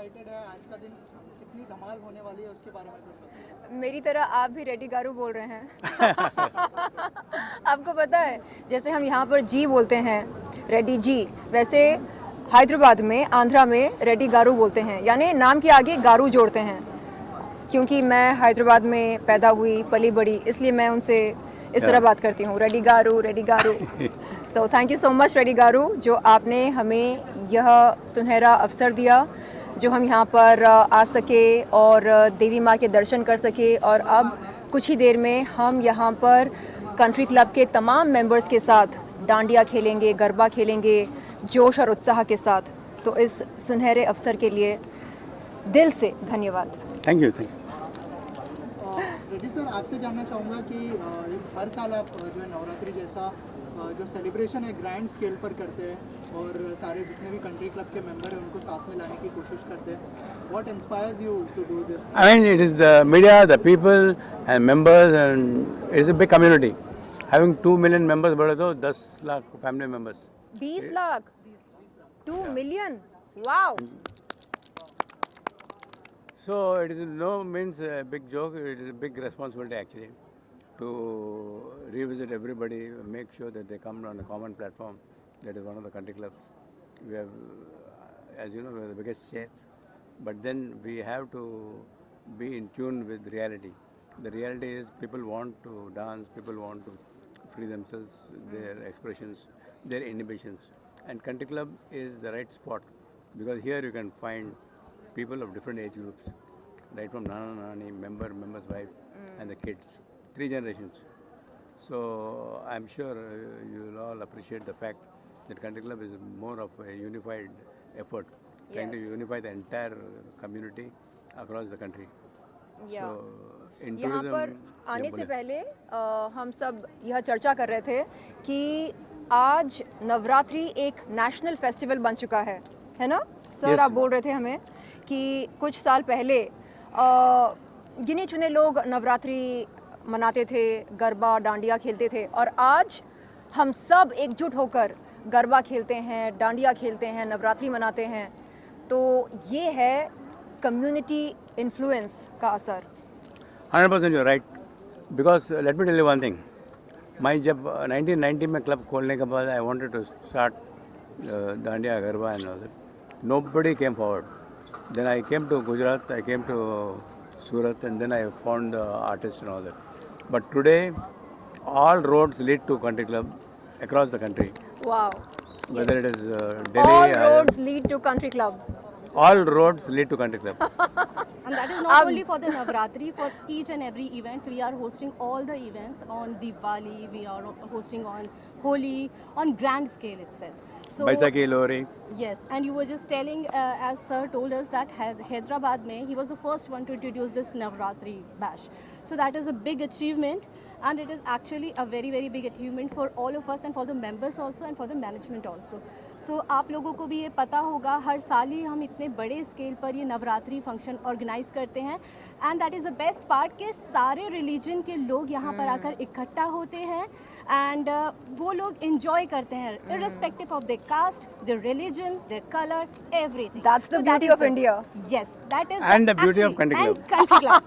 Excited है आज का दिन कितनी धमाल होने वाली है उसके बारे में कुछ बताइए। मेरी तरह आप भी रेडी गारू बोल रहे हैं। आपको पता है जैसे हम यहाँ पर जी बोलते हैं रेडी जी, वैसे हैदराबाद में आंध्रा में रेडी गारू बोलते हैं, यानी नाम के आगे गारू जोड़ते हैं। क्योंकि मैं हैदराबाद में पैदा हुई पली बड़ी, इसलिए मैं उनसे इस तरह बात करती हूँ, Reddy garu Reddy garu. So thank you so much Reddy garu, जो आपने हमें यह सुनहरा अवसर दिया, जो हम यहाँ पर आ सके और देवी माँ के दर्शन कर सके। और अब कुछ ही देर में हम यहाँ पर कंट्री क्लब के तमाम मेंबर्स के साथ डांडिया खेलेंगे, गरबा खेलेंगे जोश और उत्साह के साथ। तो इस सुनहरे अवसर के लिए दिल से धन्यवाद। Thank you. रेड्डी सर, आपसे जानना चाहूँगा कि इस हर साल आप जो है नवरात्रि जैसा जो सेलिब्रेशन है ग्रैंड स्केल पर करते हैं और सारे जितने भी कंट्री क्लब के मेंबर हैं उनको साथ में लाने की कोशिश करते हैं। What inspires you to do this? I mean, it is the media, the people and members, and it is a big community. Having 2 million members बोले तो 10 lakh family members. 20 lakh 2 million, wow. So it is no means a big joke. It is a big responsibility actually to revisit everybody, make sure that they come on a common platform. That is one of the country clubs. We have, as you know, we are the biggest chairs. But then we have to be in tune with reality. The reality is people want to dance, people want to free themselves, their expressions, their inhibitions. And country club is the right spot because here you can find people of different age groups, right from Nana Nani, member's wife, and the kids, 3 generations. So I'm sure you'll all appreciate the fact that country club is more of a unified effort, trying to Yes. unify the entire community across the country. या So in यहाँ tourism, पर आने yeah, से बोले। पहले हम सब यह चर्चा कर रहे थे कि आज नवरात्रि एक नेशनल फेस्टिवल बन चुका है ना सर? Yes. आप बोल रहे थे हमें कि कुछ साल पहले गिने चुने लोग नवरात्रि मनाते थे, गरबा डांडिया खेलते थे, और आज हम सब एकजुट होकर गरबा खेलते हैं, डांडिया खेलते हैं, नवरात्रि मनाते हैं। तो ये है कम्युनिटी इन्फ्लुएंस का असर। 100% you're right. Because let me tell you one thing. मैं जब 1990 में क्लब खोलने के बाद I wanted to start Dandiya, Garba and all that. Nobody came forward. Then I came to Gujarat, I came to Surat, and then I found the artists and all that. But today, all roads lead to country club across the country. Wow. Whether it is Delhi, All roads lead to country club. all roads lead to country club. And that is not only for the Navratri, for each and every event. We are hosting all the events on Diwali, we are hosting on Holi, on grand scale itself. So, Baisakhi, Lohri. yes, and you were just telling, as sir told us, that Hyderabad mein, he was the first one to introduce this Navratri bash. So that is a big achievement, and it is actually a very, very big achievement for all of us and for the members also and for the management also. So आप लोगों को भी ये पता होगा, हर साल ही हम इतने बड़े स्केल पर ये नवरात्रि फंक्शन ऑर्गेनाइज करते हैं, and that is the best part के सारे रिलीजन के लोग यहाँ पर आकर इकट्ठा होते हैं, एंड वो लोग इंजॉय करते हैं irrespective of their caste, their religion, their color, everything. That's the So beauty is of India. Yes, that is And the beauty of actually- country and country club.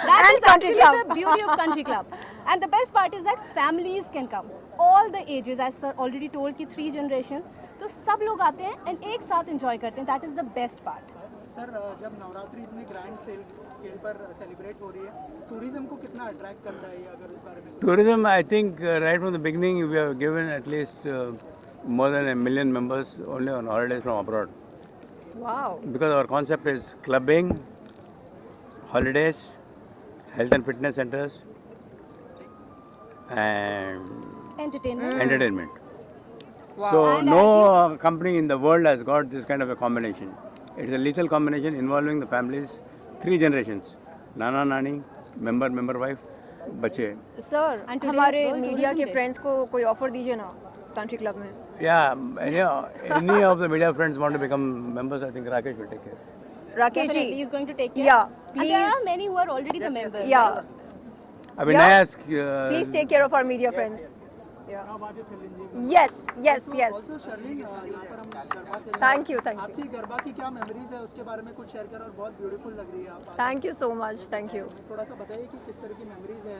That And is country actually club. the beauty of country club. And the best part is that families can come, all the ages, as sir already told कि 3 generations, तो सब लोग आते हैं and एक साथ enjoy करते हैं. That is the best part. Sir, जब नवरात्रि इतने ग्रैंड स्केल पर सेलिब्रेट हो रही है, टूरिज्म को कितना अट्रैक्ट करता है ये, अगर उस बारे में? Tourism, I think right from the beginning we have given at least more than 1 million members only on holidays from abroad. Wow. Because our concept is clubbing, holidays, health and fitness centers, and Entertainment. entertainment. Wow. So And no company in the world has got this kind of a combination. It's a lethal combination involving the families, 3 generations: Nana, Nani, member, wife, बच्चे. Sir, And today हमारे is World media Tourism के Day. Friends को कोई offer दीजिए ना country club में। Yeah, any of the media friends want to become members, I think Rakesh will take care. Rakesh Definitely, he ji, is going to take care. Yeah, And there are please. many who are already the members. yeah, I mean, Yeah. I ask. please take care of our media friends. Yes yes yes also Sherlyn, यहाँ पर हम गरबा खेल रहे हैं। Thank you आपकी गरबा की क्या memories है उसके बारे में कुछ शेयर करें, और बहुत ब्यूटीफुल लग रही है आप। Thank you so much, thank you. थोड़ा सा बताइए कि किस तरह की मेमोरीज है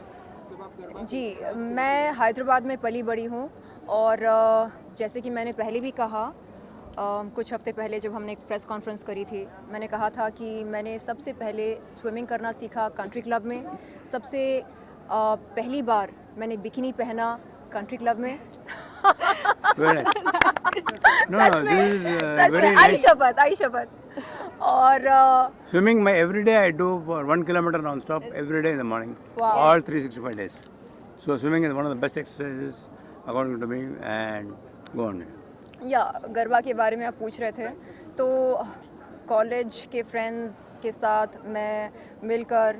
जब आप गरबा जी, मैं हैदराबाद में पली बड़ी हूँ और जैसे कि मैंने पहले भी कहा, कुछ हफ्ते पहले जब हमने एक प्रेस कॉन्फ्रेंस करी थी, मैंने कहा था कि मैंने सबसे पहले स्विमिंग करना सीखा कंट्री क्लब में। सबसे पहली बार मैंने बिकिनी पहना कंट्री क्लब में। Very nice. No, सच no, में, this is सच very में, आई nice. शपथ, आई शपथ। और Swimming, every day I do for 1 kilometer non-stop every day in the morning, Wow. all 365 days. So swimming is one of the best exercises according to me, and go on. या गरबा के बारे में आप पूछ रहे थे, तो कॉलेज के फ्रेंड्स के साथ मैं मिलकर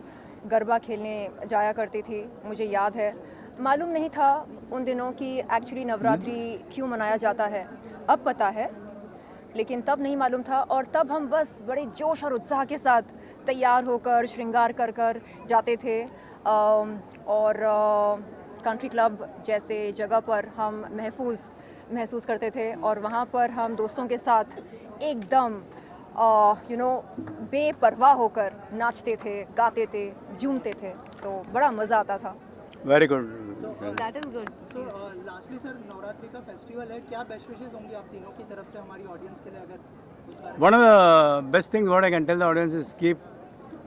गरबा खेलने जाया करती थी। मुझे याद है, मालूम नहीं था उन दिनों कि एक्चुअली नवरात्रि क्यों मनाया जाता है। अब पता है, लेकिन तब नहीं मालूम था। और तब हम बस बड़े जोश और उत्साह के साथ तैयार होकर श्रृंगार कर कर जाते थे, और कंट्री क्लब जैसे जगह पर हम महसूस करते थे, और वहाँ पर हम दोस्तों के साथ एकदम बेपरवाह होकर नाचते थे, गाते थे, झूमते थे, तो बड़ा मज़ा आता था। Very good. That is good. So lastly sir, Navratri का फेस्टिवल है, क्या बेस्ट विशेस होंगी आप तीनों की तरफ से हमारी ऑडियंस के लिए, अगर उस बारे में? One of the best things what I can tell the audience is keep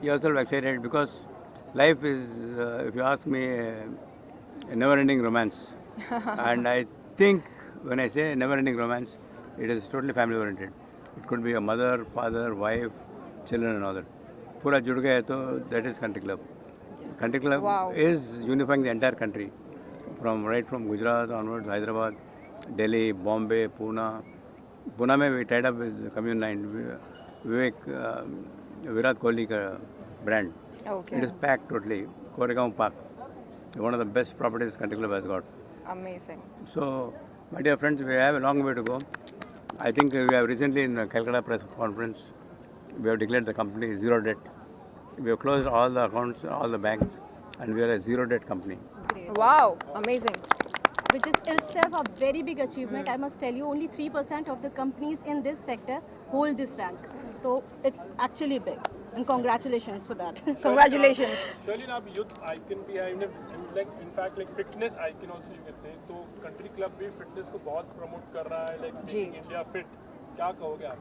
yourself excited, because life is, if you ask me, a never-ending romance. And I think when I say never-ending romance, it is totally family-oriented. It could be a mother, father, wife, children and all that. पूरा जुड़ गया है तो that is country club. Country club Wow. is unifying the entire country, right from Gujarat onwards, Hyderabad, Delhi, Bombay, Pune. Pune में we tied up with Commune 9, Virat Kohli का brand. Okay. It is packed totally. Koregaon Park, one of the best properties country club has got. Amazing. So, my dear friends, we have a long way to go. I think we have recently in the Calcutta press conference, we have declared the company zero debt. We have closed all the accounts, all the banks, and we are a zero debt company. Wow, amazing. Which is itself a very big achievement. I must tell you, only 3% of the companies in this sector hold this rank. So it's actually big. And congratulations for that. Congratulations. Sherlyn, आप youth icon भी है, in fact like fitness icon also you can say. तो country club भी fitness को बहुत promote कर रहा है, like जी। making India fit. क्या कहोगे आप?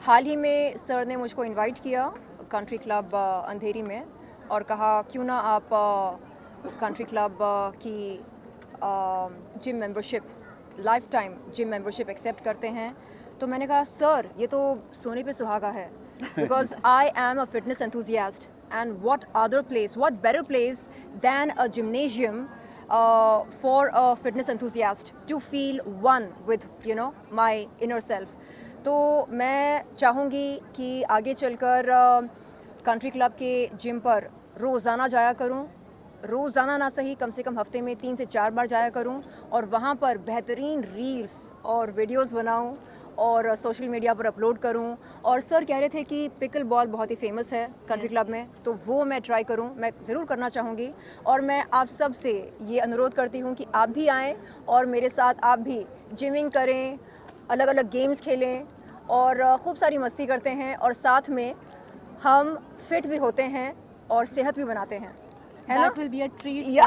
हाल ही में सर ने मुझको इनवाइट किया कंट्री क्लब अंधेरी में, और कहा क्यों ना आप कंट्री क्लब की gym membership, life time gym membership accept करते हैं। तो मैंने कहा सर, ये तो सोने पे सुहागा है, because I am a fitness enthusiast, and what other place, what better place then a gymnasium for a fitness enthusiast to feel one with my inner self. तो मैं चाहूँगी कि आगे चलकर कंट्री क्लब के जिम पर रोज़ाना जाया करूँ, रोज़ाना ना सही कम से कम हफ्ते में 3 से 4 बार जाया करूँ, और वहाँ पर बेहतरीन रील्स और वीडियोस बनाऊँ और सोशल मीडिया पर अपलोड करूँ। और सर कह रहे थे कि पिकल बॉल बहुत ही फेमस है कंट्री क्लब में, तो वो मैं ट्राई करूँ, मैं ज़रूर करना चाहूँगी। और मैं आप सब से ये अनुरोध करती हूँ कि आप भी आएँ और मेरे साथ आप भी जिमिंग करें, अलग अलग गेम्स खेलें और खूब सारी मस्ती करते हैं, और साथ में हम फिट भी होते हैं और सेहत भी बनाते हैं, है ना? That will be a treat. Yeah.